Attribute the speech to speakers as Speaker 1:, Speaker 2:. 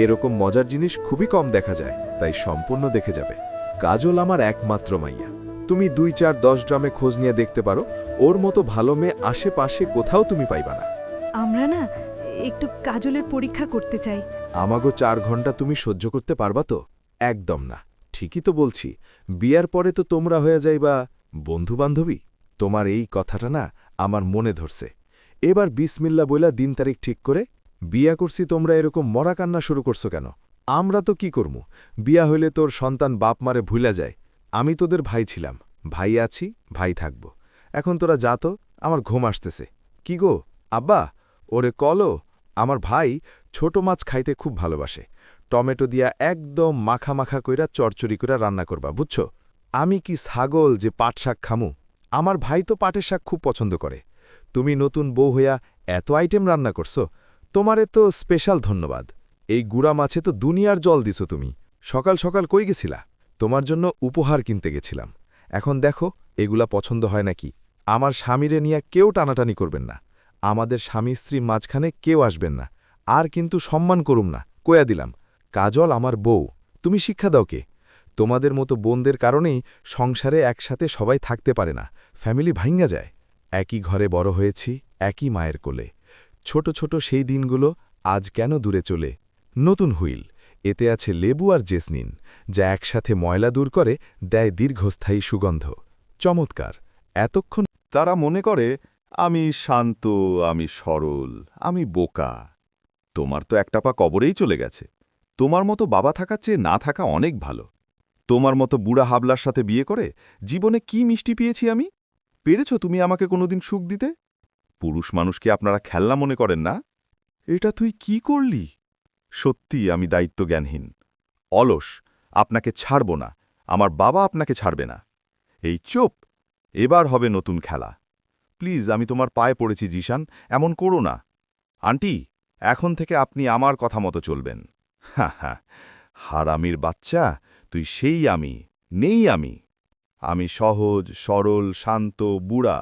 Speaker 1: এরকম মজার জিনিস খুবই কম দেখা যায়, তাই সম্পূর্ণ দেখে যাবে। কাজল আমার একমাত্র মাইয়া। তুমি 2-4-10 গ্রামে খোঁজ নিয়ে দেখতে পারো, ওর মতো ভালো মেয়ে আশেপাশে কোথাও তুমি পাইবা না।
Speaker 2: আমরা না একটু কাজলের পরীক্ষা করতে চাই।
Speaker 1: আমাগো 4 ঘন্টা তুমি সহ্য করতে পারবা তো? একদম না। ঠিকই তো বলছি, বিয়ার পরে তো তোমরা হয়ে যাইবা বন্ধু-বান্ধবী। তোমার এই কথাটা না আমার মনে ধরছে। এবার বিসমিল্লা বইলা দিন তারিখ ঠিক করে বিয়া করছি, তোমরা এরকম মরা কান্না শুরু করছো কেন? আমরা তো কি করমু? বিয়া হইলে তোর সন্তান বাপ মারে ভুলা যায়। আমি তোদের ভাই ছিলাম, ভাই আছি, ভাই থাকব। এখন তোরা যা তো, আমার ঘুম আসতেছে। কি গো আব্বা, ওরে কলো। আমার ভাই ছোট মাছ খাইতে খুব ভালোবাসে। টমেটো দিয়া একদম মাখা মাখা কইরা চরচরি কইরা রান্না করবা, বুঝছো? আমি কি ছাগল যে পাট শাক খামু? আমার ভাই তো পাটের শাক খুব পছন্দ করে। তুমি নতুন বউ হইয়া এত আইটেম রান্না করছো, তোমারে তো স্পেশাল ধন্যবাদ। এই গুড়া মাছে তো দুনিয়ার জল দিছো তুমি। সকাল সকাল কই গেছিলা? তোমার জন্য উপহার কিনতে গেছিলাম। এখন দেখো এগুলা পছন্দ হয় নাকি। আমার স্বামীরে নিয়ে কেউ টানাটানি করবেন না। আমাদের স্বামী স্ত্রীর মাঝখানে কেউ আসবেন না। আর কিন্তু সম্মান করুম না, কয়া দিলাম। কাজল আমার বউ, তুমি শিক্ষা দাও কে? তোমাদের মতো বোনদের কারণেই সংসারে একসাথে সবাই থাকতে পারে না, ফ্যামিলি ভাঙ্গা যায়। একই ঘরে বড় হয়েছি, একই মায়ের কোলে। ছোট ছোট সেই দিনগুলো আজ কেন দূরে চলে? নতুন হুইল, এতে আছে লেবু আর জেসমিন, যা একসাথে ময়লা দূর করে, দেয় দীর্ঘস্থায়ী সুগন্ধ। চমৎকার। এতক্ষণ
Speaker 3: তারা মনে করে আমি শান্ত, আমি সরল, আমি বোকা। তোমার তো একটা পা কবরেই চলে গেছে। তোমার মতো বাবা থাকার চেয়ে না থাকা অনেক ভালো। তোমার মতো বুড়া হাবলার সাথে বিয়ে করে জীবনে কি মিষ্টি পেয়েছি আমি? পেরেছ তুমি আমাকে কোনোদিন সুখ দিতে? পুরুষ মানুষকে আপনারা খেলনা মনে করেন না? এটা তুই কি করলি? সত্যি আমি দায়িত্বজ্ঞানহীন, অলস। আপনাকে ছাড়ব না, আমার বাবা আপনাকে ছাড়বে না। এই চুপ, এবার হবে নতুন খেলা। প্লিজ, আমি তোমার পায়ে পড়েছি জিশান, এমন করো না। আন্টি, এখন থেকে আপনি আমার কথা মতো চলবেন। হা হা, হারামির বাচ্চা, তুই সেই আমি, নেই আমি। আমি সহজ, সরল, শান্ত, বুড়া।